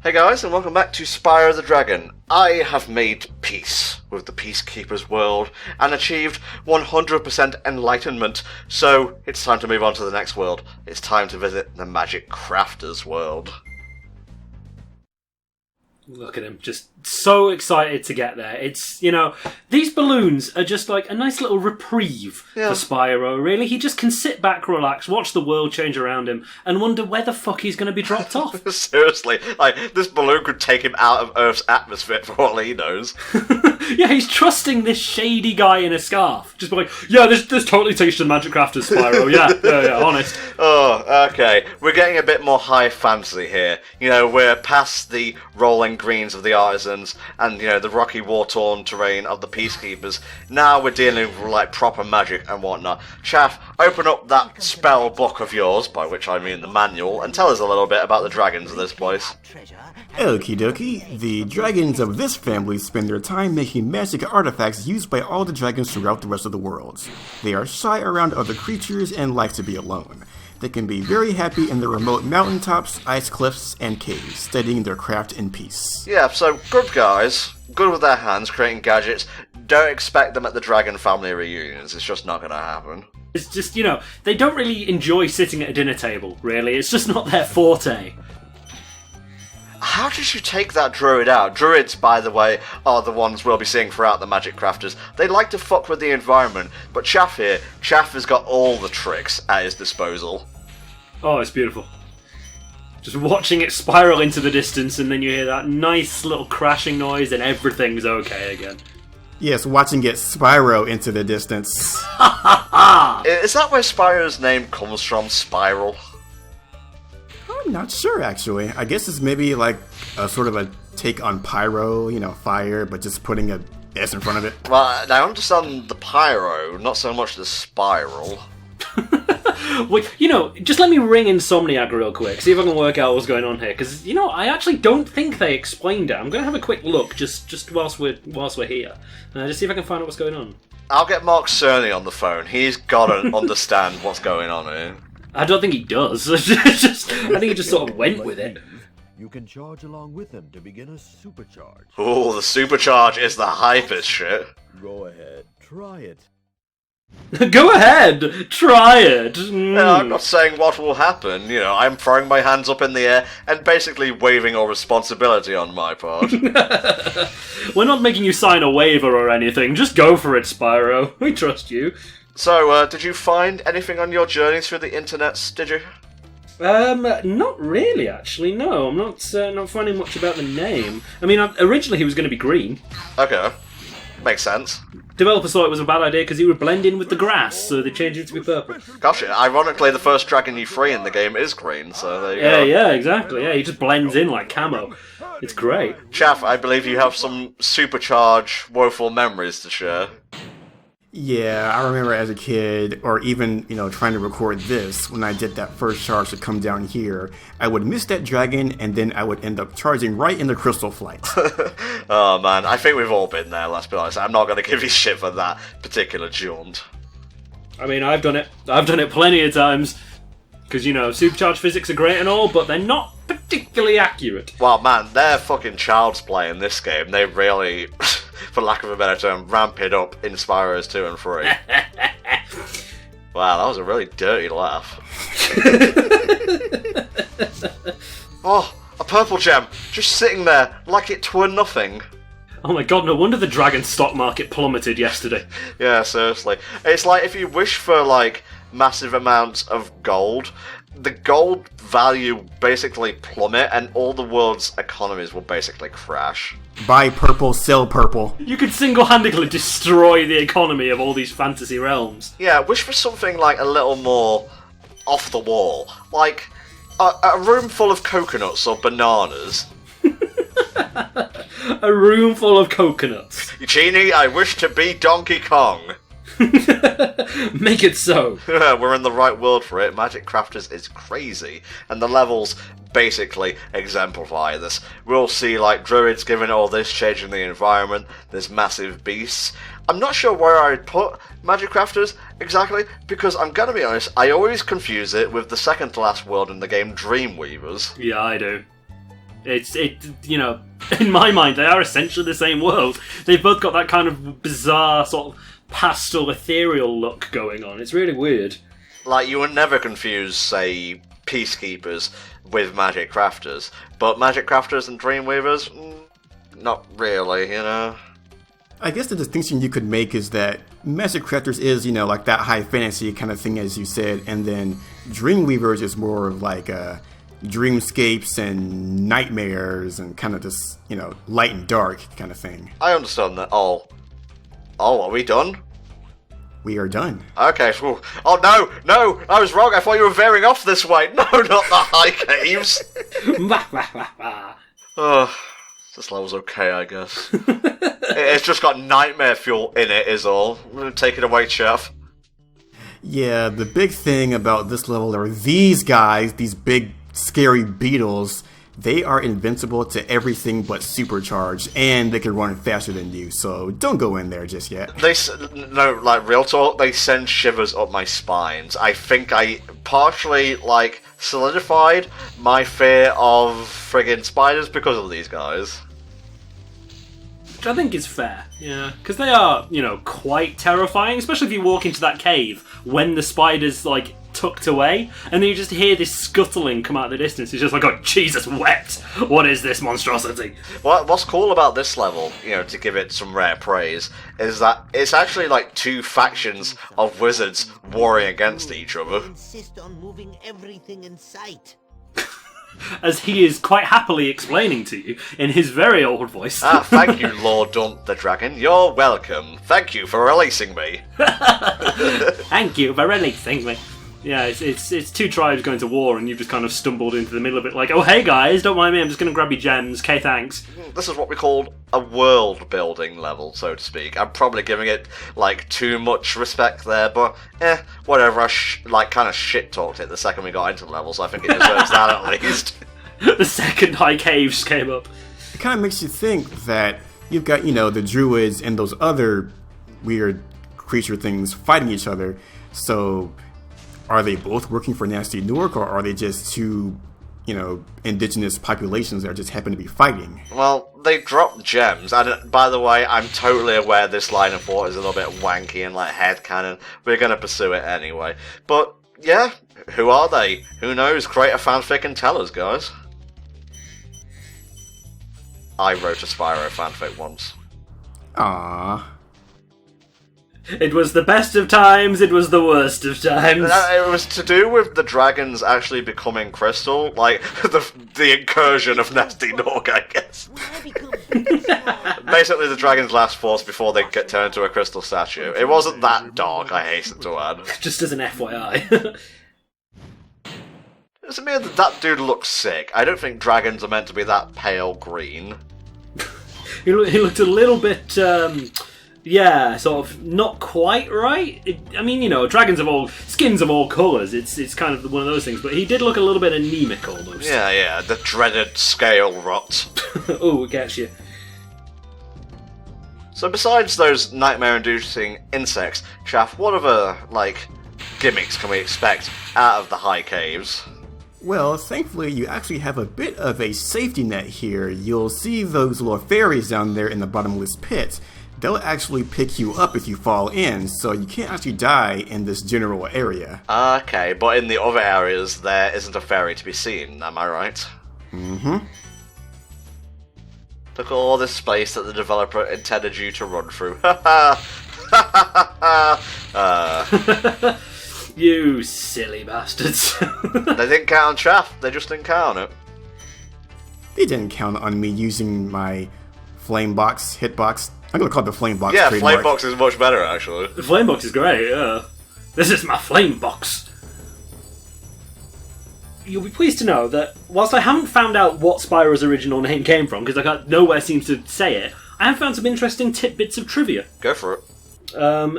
Hey guys, and welcome back to Spyro the Dragon. I have made peace with the Peacekeeper's world and achieved 100% enlightenment, so it's time to move on to the next world. It's time to visit the Magic Crafter's world. Look at him, just so excited to get there. It's, these balloons are just like a nice little reprieve for Spyro, really. He just can sit back, relax, watch the world change around him, and wonder where the fuck he's going to be dropped off. Seriously, this balloon could take him out of Earth's atmosphere for all he knows. Yeah, he's trusting this shady guy in a scarf. Just be like, yeah, this totally takes you to Magic Crafters, Spyro. Yeah, honest. Oh, okay. We're getting a bit more high fantasy here. We're past the rolling greens of the artisans and, the rocky war-torn terrain of the peacekeepers. Now we're dealing with, proper magic and whatnot. Chaff, open up that spell book of yours, by which I mean the manual, and tell us a little bit about the dragons of this place. Okie dokie. The dragons of this family spend their time making magic artifacts used by all the dragons throughout the rest of the world. They are shy around other creatures and like to be alone. They can be very happy in the remote mountaintops, ice cliffs, and caves, studying their craft in peace. Yeah, so good guys, good with their hands, creating gadgets. Don't expect them at the Dragon family reunions, it's just not gonna happen. It's just, they don't really enjoy sitting at a dinner table, really. It's just not their forte. How did you take that druid out? Druids, by the way, are the ones we'll be seeing throughout the Magic Crafters. They like to fuck with the environment, but Chaff has got all the tricks at his disposal. Oh, it's beautiful. Just watching it spiral into the distance, and then you hear that nice little crashing noise, and everything's okay again. Yes, watching it Spyro into the distance. Is that where Spyro's name comes from, Spiral? I'm not sure, actually. I guess it's maybe like a sort of a take on pyro, fire, but just putting a S in front of it. Well, I understand the pyro, not so much the spiral. Wait, just let me ring Insomniac real quick, see if I can work out what's going on here, because, I actually don't think they explained it. I'm going to have a quick look, just whilst we're here, just see if I can find out what's going on. I'll get Mark Cerny on the phone. He's got to understand what's going on here. I don't think he does. I think he just sort of went with it. You can charge along with him to begin a supercharge. Oh, the supercharge is the hypest shit. Go ahead, try it. Go ahead, try it. No, I'm not saying what will happen. I'm throwing my hands up in the air and basically waving all responsibility on my part. We're not making you sign a waiver or anything. Just go for it, Spyro. We trust you. So, did you find anything on your journey through the internets, did you? Not really, actually, no. I'm not finding much about the name. I mean, originally he was going to be green. Okay. Makes sense. Developers thought it was a bad idea because he would blend in with the grass, so they changed it to be purple. Gosh, ironically, the first dragon you free in the game is green, so there you go. Yeah, exactly. Yeah, he just blends in like camo. It's great. Chaff, I believe you have some Supercharge woeful memories to share. Yeah, I remember as a kid, or even, trying to record this, when I did that first charge to come down here, I would miss that dragon, and then I would end up charging right in the crystal flight. Oh man, I think we've all been there, let's be honest. I'm not going to give you shit for that particular jaunt. I mean, I've done it. I've done it plenty of times. Because, Supercharge physics are great and all, but they're not particularly accurate. Well, man, they're fucking child's play in this game. They really, for lack of a better term, ramp it up in Spyro's 2 and 3. Wow, that was a really dirty laugh. Oh, a purple gem, just sitting there like it were nothing. Oh my god, no wonder the dragon stock market plummeted yesterday. Yeah, seriously. It's like if you wish for, massive amounts of gold, the gold value basically plummet and all the world's economies will basically crash. Buy purple, sell purple. You could single-handedly destroy the economy of all these fantasy realms. Yeah, wish for something a little more off the wall. Like a room full of coconuts or bananas. A room full of coconuts. Genie, I wish to be Donkey Kong. Make it so. We're in the right world for it. Magic Crafters is crazy, and the levels basically exemplify this. We'll see druids giving all this, changing the environment. There's massive beasts. I'm not sure where I'd put Magic Crafters exactly, because I'm gonna be honest, I always confuse it with the second to last world in the game, Dreamweavers. Yeah, I do. You know, in my mind, they are essentially the same world. They've both got that kind of bizarre sort of pastel, ethereal look going on. It's really weird. Like, you would never confuse, say, Peacekeepers with Magic Crafters, but Magic Crafters and Dreamweavers, not really, you know? I guess the distinction you could make is that Magic Crafters is, you know, like that high fantasy kind of thing, as you said, and then Dreamweavers is more like dreamscapes and nightmares and kind of just, you know, light and dark kind of thing. I understand that. Oh, are we done? We are done. Okay. Oh, no, I was wrong. I thought you were veering off this way. No, not the high caves. Oh, this level's okay, I guess. It's just got nightmare fuel in it, is all. Take it away, chef. Yeah, the big thing about this level are these guys, these big, scary beetles. They are invincible to everything but Supercharge, and they can run faster than you, so don't go in there just yet. No, like, real talk, they send shivers up my spines. I think I partially, like, solidified my fear of friggin' spiders because of these guys. Which I think is fair, yeah. Because they are, you know, quite terrifying, especially if you walk into that cave when the spider's, like, tucked away, and then you just hear this scuttling come out of the distance. It's just like, oh, Jesus wept! What is this monstrosity? What's cool about this level, you know, to give it some rare praise, is that it's actually like two factions of wizards warring against each other. Insist on moving everything in sight. As he is quite happily explaining to you in his very old voice. Thank you, Lord Dunt the Dragon. You're welcome. Thank you for releasing me. Thank you for releasing me. Yeah, it's two tribes going to war, and you've just kind of stumbled into the middle of it like, oh, hey guys, don't mind me, I'm just going to grab your gems, okay, thanks. This is what we call a world-building level, so to speak. I'm probably giving it, like, too much respect there, but, whatever, I kind of shit-talked it the second we got into the level, so I think it deserves that at least. The second high caves came up. It kind of makes you think that you've got, you know, the druids and those other weird creature things fighting each other, so are they both working for Nasty Newark, or are they just two, you know, indigenous populations that just happen to be fighting? Well, they dropped gems, and by the way, I'm totally aware this line of thought is a little bit wanky and like headcanon. We're going to pursue it anyway. But, yeah, who are they? Who knows? Create a fanfic and tell us, guys. I wrote a Spyro fanfic once. Aww. It was the best of times, it was the worst of times. It was to do with the dragons actually becoming crystal, like the incursion of Nasty Norg, I guess. Basically, the dragon's last force before they get turned into a crystal statue. It wasn't that dark, I hasten to add. Just as an FYI. Does it mean that dude looks sick? I don't think dragons are meant to be that pale green. He looked a little bit, yeah, sort of not quite right. I mean, you know, skins of all colours. It's kind of one of those things. But he did look a little bit anemic almost. Yeah, the dreaded scale rot. Oh, it gets you. So besides those nightmare-inducing insects, Chaff, what other, like, gimmicks can we expect out of the high caves? Well, thankfully, you actually have a bit of a safety net here. You'll see those little fairies down there in the bottomless pit. They'll actually pick you up if you fall in, so you can't actually die in this general area. Okay, but in the other areas, there isn't a fairy to be seen, am I right? Mm-hmm. Look at all this space that the developer intended you to run through. Ha ha! You silly bastards. They didn't count on Chaff, they just didn't count on it. They didn't count on me using my flame box, hitbox. I'm gonna call it the flame box. Yeah, trademark. flame box is much better, actually. The flame box is great, yeah. This is my flame box. You'll be pleased to know that whilst I haven't found out what Spyro's original name came from, because nowhere seems to say it, I have found some interesting tidbits of trivia. Go for it.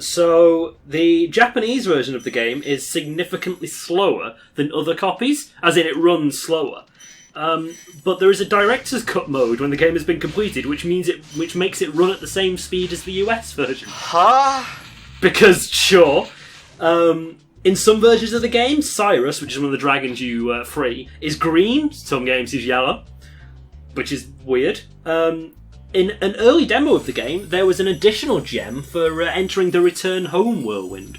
So, the Japanese version of the game is significantly slower than other copies, as in it runs slower. But there is a director's cut mode when the game has been completed, which makes it run at the same speed as the US version. Huh? Because, sure, in some versions of the game, Cyrus, which is one of the dragons you free, is green, some games is yellow. which is weird. In an early demo of the game, there was an additional gem for entering the Return Home whirlwind.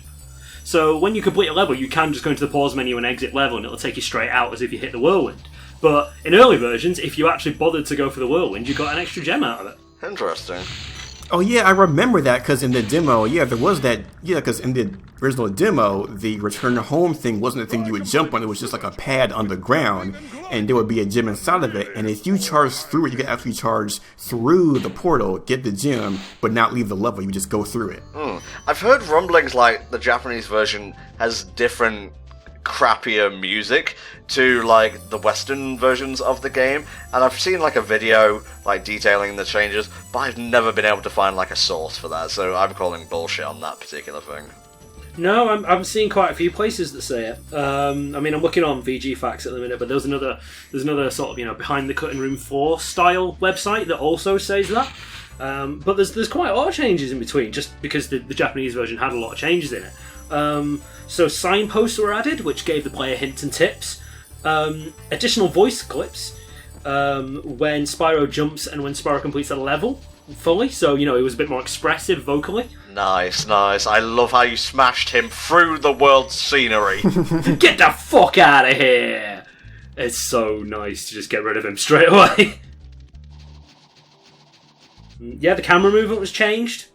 So when you complete a level, you can just go into the pause menu and exit level, and it'll take you straight out as if you hit the whirlwind. But in early versions, if you actually bothered to go for the whirlwind, you got an extra gem out of it. Interesting. Oh yeah, I remember that because in the demo, there was that. Yeah, because in the original demo, the return home thing wasn't a thing you would jump on. It was just like a pad on the ground, and there would be a gem inside of it. And if you charge through it, you could actually charge through the portal, get the gem, but not leave the level. You just go through it. I've heard rumblings like the Japanese version has different crappier music to like the Western versions of the game, and I've seen like a video like detailing the changes, but I've never been able to find like a source for that, so I'm calling bullshit on that particular thing. No, I'm seeing quite a few places that say it. I mean, I'm looking on VG Facts at the minute, but there's another sort of behind the cutting room floor style website that also says that. But there's quite a lot of changes in between, just because the Japanese version had a lot of changes in it. So signposts were added, which gave the player hints and tips. Additional voice clips when Spyro jumps and when Spyro completes a level fully. So, it was a bit more expressive vocally. Nice. I love how you smashed him through the world's scenery. Get the fuck out of here! It's so nice to just get rid of him straight away. Yeah, the camera movement was changed.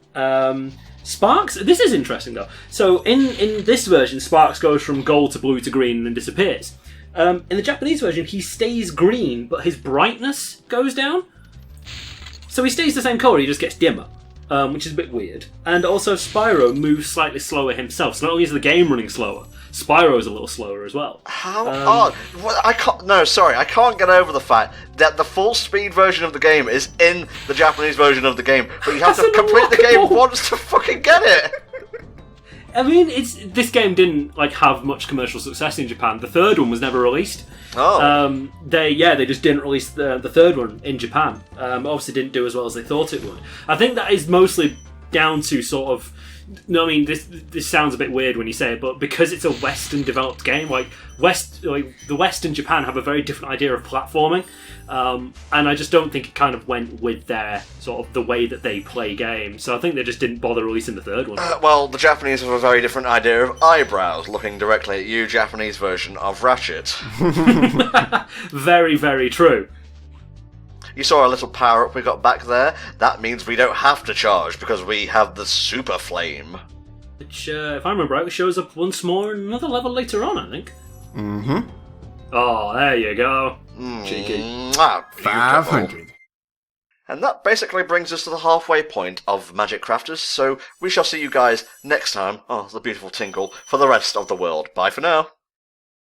Sparks, this is interesting though. So in this version, Sparks goes from gold to blue to green and then disappears. In the Japanese version, he stays green, but his brightness goes down. So he stays the same colour, he just gets dimmer, which is a bit weird. And also Spyro moves slightly slower himself, so not only is the game running slower, Spyro's a little slower as well. How odd. Well, I can't get over the fact that the full speed version of the game is in the Japanese version of the game, but you have to complete the game once to fucking get it. I mean, this game didn't have much commercial success in Japan. The third one was never released. Oh. They just didn't release the third one in Japan. Obviously didn't do as well as they thought it would. I think that is mostly down to sort of... No, I mean, this sounds a bit weird when you say it, but because it's a Western developed game, the West and Japan have a very different idea of platforming, and I just don't think it kind of went with their sort of the way that they play games. So I think they just didn't bother releasing the third one. Well, the Japanese have a very different idea of eyebrows, looking directly at you, Japanese version of Ratchet. Very, very true. You saw a little power-up we got back there. That means we don't have to charge, because we have the Super Flame. Which, if I remember right, shows up once more in another level later on, I think. Mm-hmm. Oh, there you go. Cheeky. 500. And that basically brings us to the halfway point of Magic Crafters, so we shall see you guys next time, the beautiful Tinkle, for the rest of the world. Bye for now.